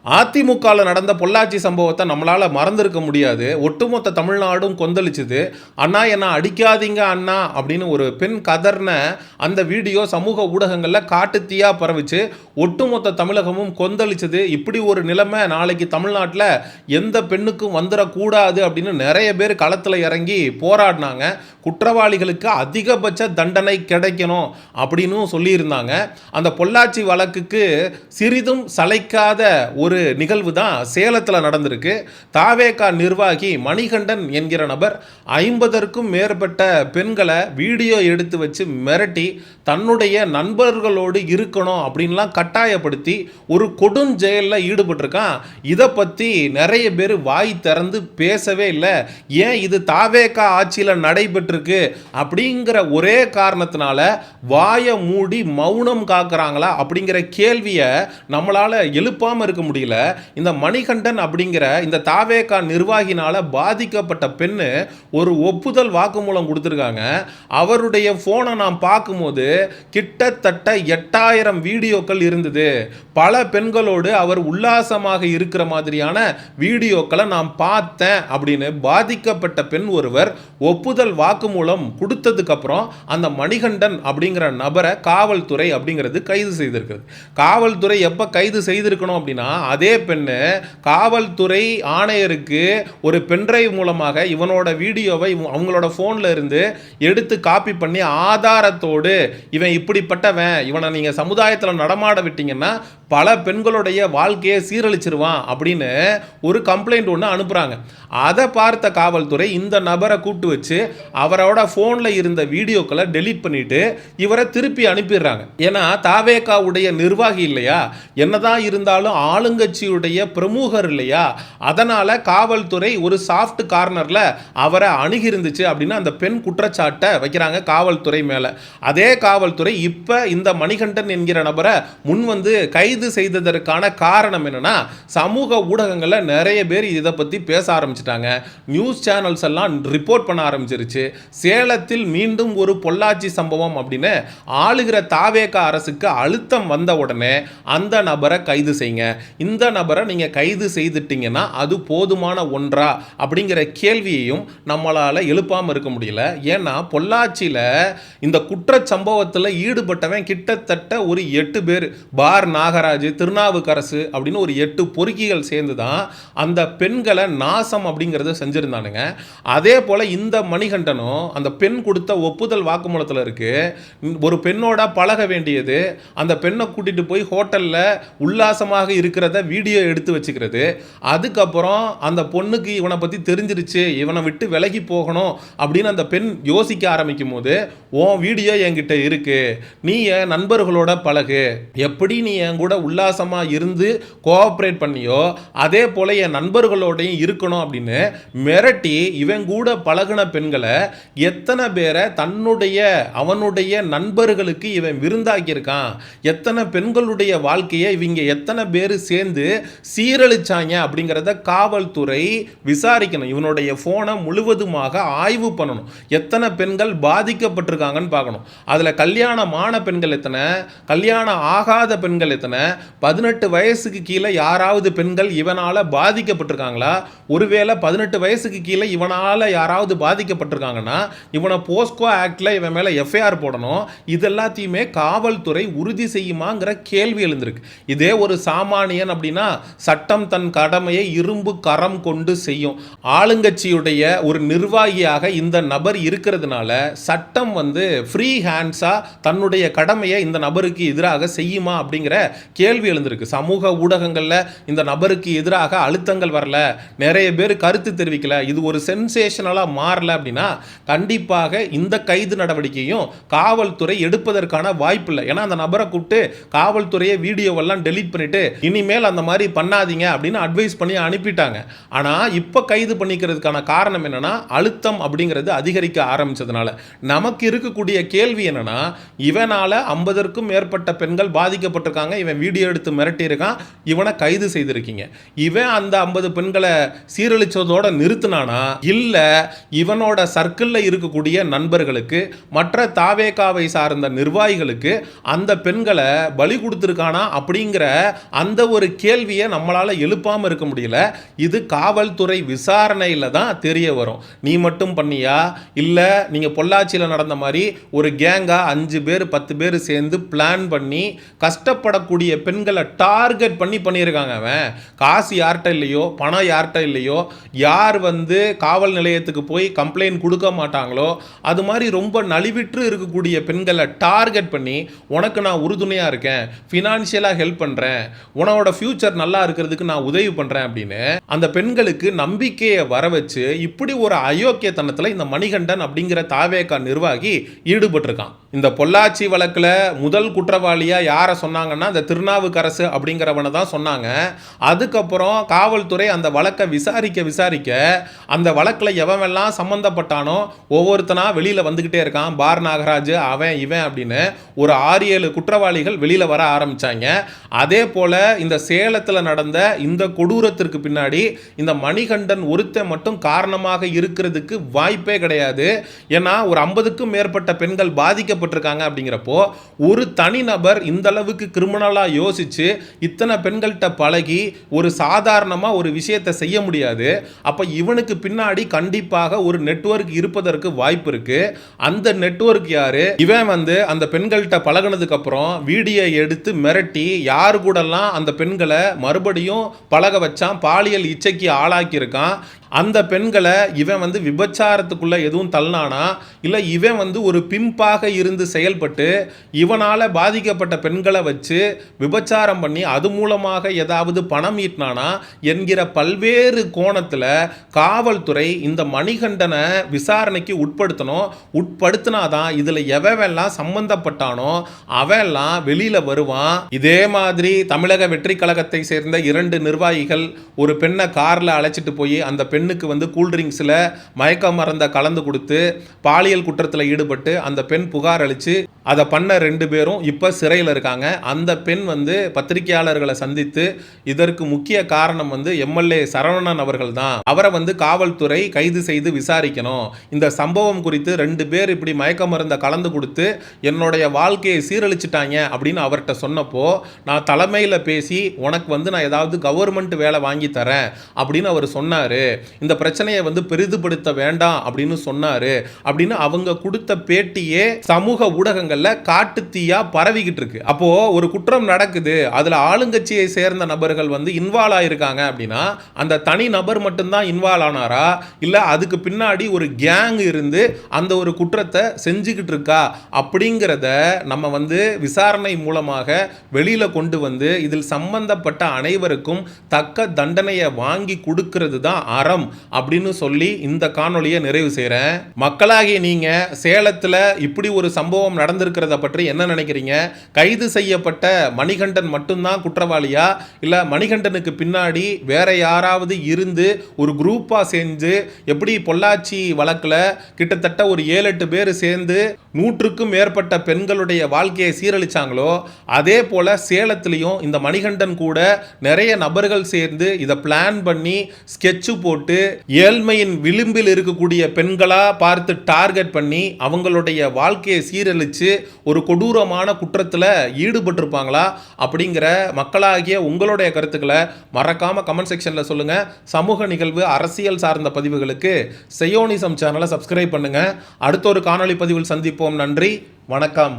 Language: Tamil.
அதிமுகவில் நடந்த பொள்ளாச்சி சம்பவத்தை நம்மளால் மறந்திருக்க முடியாது. ஒட்டுமொத்த தமிழ்நாடும் கொந்தளிச்சுது. அண்ணா என்ன அடிக்காதீங்க அண்ணா அப்படின்னு ஒரு பெண் கதர்ன அந்த வீடியோ சமூக ஊடகங்களில் காட்டுத்தீயாக பரவிச்சு. ஒட்டுமொத்த தமிழகமும் கொந்தளிச்சது. இப்படி ஒரு நிலைமை நாளைக்கு தமிழ்நாட்டில் எந்த பெண்ணுக்கும் வந்துடக்கூடாது அப்படின்னு நிறைய பேர் களத்தில் இறங்கி போராடினாங்க. குற்றவாளிகளுக்கு அதிகபட்ச தண்டனை கிடைக்கணும் அப்படின்னு சொல்லியிருந்தாங்க. அந்த பொள்ளாச்சி வழக்குக்கு சிறிதும் சளைக்காத ஒரு நிகழ்வு தான் சேலத்தில் நடந்திருக்கு. தாவேகா நிர்வாகி மணிகண்டன் என்கிற நபர் 50க்கும் மேற்பட்ட பெண்களை வீடியோ எடுத்து வச்சு மிரட்டி தன்னுடைய நண்பர்களோடு இருக்கணும் அப்படின்லாம் கட்டாயப்படுத்தி ஒரு கொடுஞ்செயலில் ஈடுபட்டிருக்கான். இதை பற்றி நிறைய பேர் வாய் திறந்து பேசவே இல்லை. ஏன் இது தாவேகா ஆட்சியில் நடைபெற்றிருக்கு அப்படிங்கிற ஒரே காரணத்தினால வாயை மூடி மௌனம் காக்குறாங்களா அப்படிங்கிற கேள்வியை நம்மளால் எழுப்பாமல் இருக்க முடியல. இந்த மணிகண்டன் அப்படிங்கிற இந்த தாவேகா நிர்வாகினால பாதிக்கப்பட்ட பெண்ணு ஒரு ஒப்புதல் வாக்குமூலம் கொடுத்துருக்காங்க. அவருடைய போனை நான் பார்க்கும்போது கிட்டத்தட்ட 8000 வீடியோக்கள் இருந்தது. பல பெண்களோடு அவர் உல்லாசமாக இருக்கிற மாதிரியான வீடியோக்களை நான் பார்த்தேன் அப்படின்னு பாதிக்கப்பட்ட பெண் ஒருவர் ஒப்புதல் வாக்குமூலம் கொடுத்ததுக்கு அப்புறம் அந்த மணிகண்டன் அப்படிங்கிற நபரை காவல்துறை அப்படிங்கிறது கைது செய்திருக்கிறது. காவல்துறை எப்ப கைது செய்திருக்கணும் அப்படின்னா, அதே பெண்ணு காவல்துறை ஆணையருக்கு ஒரு பென்டிரைவ் மூலமாக இவனோட வீடியோவை அவங்களோட போன்ல இருந்து எடுத்து காப்பி பண்ணி ஆதாரத்தோடு இவன் இப்படிப்பட்டவன், இவனை நீங்க சமுதாயத்தில் நடமாட விட்டீங்கன்னா பல பெண்களுடைய வாழ்க்கையை சீரழிச்சிருவான் அப்படின்னு ஒரு கம்ப்ளைண்ட் ஒன்று அனுப்புறாங்க. அதை பார்த்த காவல்துறை இந்த நபரை கூப்பிட்டு வச்சு அவரோட போன்ல இருந்த வீடியோக்களை டெலீட் பண்ணிட்டு இவரை திருப்பி அனுப்பிடுறாங்க. ஏன்னா தாவேகாவுடைய நிர்வாகி இல்லையா, என்னதான் இருந்தாலும் ஆளுங்கட்சியுடைய பிரமுகர் இல்லையா, அதனால காவல்துறை ஒரு சாஃப்ட் கார்னர்ல அவரை அணுகி இருந்துச்சு அப்படின்னு அந்த பெண் குற்றச்சாட்டை வைக்கிறாங்க காவல்துறை மேல. அதே காவல்துறை இப்ப இந்த மணிகண்டன் என்கிற நபரை முன் வந்து கைது செய்ததற்கான காரணம் என்னன்னா, சமூக ஊடகங்களில் நிறைய பேர் இதை பத்தி பேச ஆரம்பிச்சிட்டாங்க. நியூஸ் சேனல்ஸ் எல்லாம் ரிப்போர்ட் பண்ண ஆரம்பிச்சிருச்சு. சேலத்தில் மீண்டும் ஒரு பொள்ளாச்சி சம்பவம் அப்படின்னு ஆளுகிற தாவேகா அரசுக்கு அழுத்தம் வந்த உடனே அந்த நபரை கைது செய்யுங்க, இந்த நபரை நீங்க கைது செய்துட்டீங்கன்னா அது போதுமான ஒன்றா அப்படிங்கிற கேள்வியையும் நம்மளால எழுப்பாம இருக்க முடியல. ஏன்னா பொள்ளாச்சியில இந்த குற்ற சம்பவத்தில் ஈடுபட்டவன் கிட்டத்தட்ட ஒரு 8 பேர். பார் நாகராஜ், திருநாவுக்கரசு அப்படின்னு ஒரு 8 பொறுக்கிகள் சேர்ந்து தான் அந்த பெண்களை நாசம் அப்படிங்கிறத செஞ்சிருந்தானுங்க. அதே போல இந்த மணிகண்டனும் அந்த பெண் கொடுத்த ஒப்புதல் வாக்குமூலத்தில் இருக்கு. ஒரு பெண்ணோட பழக வேண்டியது, அந்த பெண்ணை கூட்டிட்டு போய் ஹோட்டல்ல உல்லாசமாக இருக்கிறத வீடியோ எடுத்து வச்சுக்கிறது. அதுக்கப்புறம் அந்த பொண்ணுக்கு இவனை பத்தி தெரிஞ்சிருச்சு, இவனை விட்டு விலகி போகணும் அப்படின்னு அந்த பெண் யோசிக்க ஆரம்பிக்கும் போது, உன் வீடியோ என்கிட்ட இருக்கு, நீ என் நண்பர்களோட பழகு, எப்படி நீ என் கூட உல்லாசமா இருந்து கோஆபரேட் பண்ணியோ அதே போல என் நண்பர்களோடையும் இருக்கணும் அப்படின்னு மிரட்டி இவன் கூட பழகின பெண்களை எத்தனை பேரை அவனுடைய நண்பர்களுக்கு இவன் விருந்தாக்கி இருக்கான், எத்தனை பெண்களுடைய வாழ்க்கையை இவங்க எத்தனை பேர் சேர்ந்து சீரழிச்சாங்க அப்படிங்கிறத காவல்துறை விசாரிக்கணும். இவனுடைய போனை முழுவதுமாக ஆய்வு பண்ணணும். எத்தனை பெண்கள் பாதிக்கப்பட்டிருக்காங்கன்னு பார்க்கணும். அதுல கல்யாணமான பெண்கள் எத்தனை, கல்யாணம் ஆகாத பெண்கள் எத்தனை, 18 வயசுக்கு கீழே யாராவது பெண்கள் இவனால பாதிக்கப்பட்டிருக்காங்களா, ஒருவேளை 18 வயசுக்கு கீழே இவனால யாராவது பாதிக்கப்பட்டிருக்காங்கன்னா இவனை போஸ்கோ ஆக்ட்ல இவன் மேல எஃப்ஐஆர் போடணும். இது எல்லாத்தையுமே காவல்துறை உறுதி செய்யுமாங்கிற கேள்வி எழுந்திருக்கு. இதே ஒரு சாமானியன் அப்படின்னா சட்டம் தன் கடமையை இரும்பு கரம் கொண்டு செய்யும். ஆளுங்கட்சியுடைய ஒரு நிர்வாகியாக இந்த நபர் இருக்கிறதுனால சட்டம் வந்து ஃப்ரீ ஹேண்ட்ஸா தன்னுடைய கடமையை இந்த நபருக்கு எதிராக செய்யுமா அப்படிங்கிற கேள்வி எழுந்திருக்கு. சமூக ஊடகங்கள்ல இந்த நபருக்கு எதிராக அழுத்தங்கள் வரல, நிறைய பேர் கருத்து தெரிவிக்கல, இது ஒரு சென்சேஷனலா மாறல அப்படின்னா கண்டிப்பாக இந்த கைது நடவடிக்கையும் காவல்துறை எடுப்பதற்கான வாய்ப்பு இல்லை. ஏன்னா அந்த நபரை கூப்பிட்டு காவல்துறையை வீடியோவெல்லாம் டெலீட் பண்ணிட்டு இனிமேல் அந்த மாதிரி பண்ணாதீங்க அப்படின்னு அட்வைஸ் பண்ணி அனுப்பிட்டாங்க. ஆனா இப்ப கைது பண்ணிக்கிறதுக்கான காரணம் என்னன்னா, அழுத்தம் அப்படிங்கிறது அதிகரிக்க ஆரம்பிச்சதுனால. நமக்கு இருக்கக்கூடிய கேள்வி என்னன்னா, இவனால 50க்கும் மேற்பட்ட பெண்கள் பாதிக்கப்பட்டிருக்காங்க, இவன் வீடியோ எடுத்து மிரட்டி இருக்கான், இவனை கைது செய்திருக்கீங்க. இவன் அந்த 50 பெண்களை சீரழிச்சதோட நிறுத்தினானா, இல்ல இவனோட சர்க்கிள்ல இருக்கக்கூடிய நண்பர்களுக்கு மற்ற தாவேகாவை சார்ந்த நிர்வாகிகளுக்கு அந்த பெண்களை பலி கொடுத்திருக்கானா அப்படிங்கிற அந்த ஒரு கேள்வியை நம்மளால எழுப்பாம இருக்க முடியல. இது காவல்துறை விசாரணையில தான் தெரிய வரும். நீ மட்டும் பண்ணியா, இல்ல நீங்க பொள்ளாச்சியில நடந்த மாதிரி ஒரு கேங்கா 5 பேர் 10 பேர் சேர்ந்து பிளான் பண்ணி கஷ்டப்படக்கூடிய பெண்களை டார்கெட் பண்ணி பண்ணியிருக்காங்க. அவன் காசு யார்கிட்ட இல்லையோ, பணம் யார்கிட்ட இல்லையோ, யார் காவல் நிலையத்துக்கு போய் கம்ப்ளைண்ட் கொடுக்க மாட்டாங்களோ, அது மாதிரி ரொம்ப நலிவிற்று இருக்கக்கூடிய பெண்களை டார்கெட் பண்ணி உனக்கு நான் உறுதுணையா இருக்கேன், ஃபினான்ஷியலா ஹெல்ப் பண்றேன், உன்னோட ஃபியூச்சர் நல்லா இருக்கிறதுக்கு நான் உதவி பண்றேன் அப்படின்னு அந்த பெண்களுக்கு நம்பிக்கையை வர வச்சு இப்படி ஒரு அயோக்கியத்தனத்தில் இந்த மணிகண்டன் அப்படிங்கிற தாவேகா நிர்வாகி ஈடுபட்டிருக்கான். இந்த பொள்ளாச்சி வழக்கில் முதல் குற்றவாளியா யாரை சொன்னாங்கன்னா இந்த திருநாவுக்கரசு அப்படிங்கிறவனை தான் சொன்னாங்க. அதுக்கப்புறம் காவல்துறை அந்த வழக்கை விசாரிக்க அந்த வழக்கில் எவனெல்லாம் சம்பந்தப்பட்டானோ ஒவ்வொருத்தனா வெளியில் வந்துக்கிட்டே இருக்கான். பார் நாகராஜ், அவன் இவன் அப்படின்னு ஒரு 6-7 குற்றவாளிகள் வெளியில் வர ஆரம்பித்தாங்க. அதே போல் இந்த சேலத்தில் நடந்த இந்த கொடூரத்திற்கு பின்னாடி இந்த மணிகண்டன் ஒருத்தன் மட்டும் காரணமாக இருக்கிறதுக்கு வாய்ப்பே கிடையாது. ஏன்னா ஒரு 50க்கும் மேற்பட்ட பெண்கள் பாதிக்கப்பட்டிருக்காங்க. அப்படிங்கிறப்போ ஒரு தனிநபர் இந்த அளவுக்கு கிரிமினலா யோசிச்சு இத்தனை பெண்கள்கிட்ட பழகி ஒரு சாதாரணமாக ஒரு விஷயத்தை செய்ய முடியாது. அப்போ இவனுக்கு பின்னாடி கண்டிப்பாக ஒரு நெட்வொர்க் இருப்பதற்கு வாய்ப்பு இருக்கு. அந்த நெட்வொர்க் யாரு? இவன் அந்த பெண்கள்கிட்ட பழகினதுக்கு அப்புறம் வீடியோ எடுத்து மிரட்டி யாரு கூடலாம் அந்த பெண்களை மறுபடியும் பழக வச்சான், பாலியல் இச்சைக்கு ஆளாக்கி இருக்கான். அந்த பெண்களை இவன் விபச்சாரத்துக்குள்ள எதுவும் தள்ளானா, இல்லை இவன் ஒரு பிம்பாக இருந்து செயல்பட்டு இவனால் பாதிக்கப்பட்ட பெண்களை வச்சு விபச்சாரம் பண்ணி அது மூலமாக ஏதாவது பணம் ஈட்டினானா என்கிற பல்வேறு கோணத்தில் காவல்துறை இந்த மணிகண்டனை விசாரணைக்கு உட்படுத்தணும். உட்படுத்தினாதான் இதில் எவெல்லாம் சம்பந்தப்பட்டானோ அவெல்லாம் வெளியில் வருவான். இதே மாதிரி தமிழக வெற்றி கழகத்தை சேர்ந்த 2 நிர்வாகிகள் ஒரு பெண்ணை காரில் அழைச்சிட்டு போய் அந்த பெண்ணுக்கு கூல்ட்ரிங்க்ஸில் மயக்க மருந்தை கலந்து கொடுத்து பாலியல் குற்றத்தில் ஈடுபட்டு அந்த பெண் புகார் அளித்து அதை பண்ண 2 பேரும் இப்போ சிறையில் இருக்காங்க. அந்த பெண் பத்திரிகையாளர்களை சந்தித்து இதற்கு முக்கிய காரணம் எம்எல்ஏ சரவணன் அவர்கள் தான், அவரை காவல்துறை கைது செய்து விசாரிக்கணும், இந்த சம்பவம் குறித்து 2 பேர் இப்படி மயக்க மருந்தை கலந்து கொடுத்து என்னுடைய வாழ்க்கையை சீரழிச்சிட்டாங்க அப்படின்னு அவர்கிட்ட சொன்னப்போ நான் தலைமையில் பேசி உனக்கு நான் ஏதாவது கவர்மெண்ட் வேலை வாங்கி தரேன் அப்படின்னு அவர் சொன்னார். இந்த பிரச்சனையை பெரிதுபடுத்த வேண்டாம் அப்படின்னு சொன்னாரு அப்படின்னு அவங்க கொடுத்த பேட்டியே சமூக ஊடகங்கள்ல காட்டு தீயா பரவிக்கிட்டு இருக்கு. அப்போ ஒரு குற்றம் நடக்குது, அதுல ஆளுங்கட்சியை சேர்ந்த நபர்கள் இன்வால்வ் ஆயிருக்காங்க அப்படின்னா அந்த தனி நபர் மட்டும்தான் இன்வால்வ் ஆனாரா, இல்ல அதுக்கு பின்னாடி ஒரு கேங் இருந்து அந்த ஒரு குற்றத்தை செஞ்சுக்கிட்டு இருக்கா அப்படிங்கிறத நம்ம விசாரணை மூலமாக வெளியில கொண்டு இதில் சம்பந்தப்பட்ட அனைவருக்கும் தக்க தண்டனையை வாங்கி கொடுக்கிறது தான் அறம் அப்படின்னு சொல்லி இந்த காணொலியை நிறைவு செய்கிறேன். மக்களாகிய நீங்க சேலத்தில் இப்படி ஒரு சம்பவம் நடந்திருக்கிறத பற்றி என்ன நினைக்கிறீங்க? கைது செய்யப்பட்ட மணிகண்டன் மட்டும்தான் குற்றவாளியா, இல்ல மணிகண்டனுக்கு பின்னாடி வேற யாராவது இருந்து ஒரு குரூப்பா சேர்ந்து எப்படி பொள்ளாச்சி வழக்கில் கிட்டத்தட்ட ஒரு 7-8 பேர் சேர்ந்து 100க்கும் மேற்பட்ட பெண்களுடைய வாழ்க்கையை சீரழிச்சாங்களோ அதே போல சேலத்திலையும் இந்த மணிகண்டன் கூட நிறைய நபர்கள் சேர்ந்து இதை பிளான் பண்ணி ஸ்கெட்சு போட்டு ஏழ்மையின் விளிம்பில் இருக்கக்கூடிய பெண்களா பார்த்து டார்கெட் பண்ணி அவங்களுடைய வாழ்க்கையை சீரழிச்சு ஒரு கொடூரமான குற்றத்தில் ஈடுபட்டிருப்பாங்களா அப்படிங்கிற மக்களாகிய உங்களுடைய கருத்துக்களை மறக்காம கமெண்ட் செக்ஷன்ல சொல்லுங்க. சமூக நிகழ்வு அரசியல் சார்ந்த பதிவுகளுக்கு செயோனிசம் சேனலை சப்ஸ்கிரைப் பண்ணுங்க. அடுத்த ஒரு காணொளி பதிவில் சந்திப்போம். நன்றி, வணக்கம்.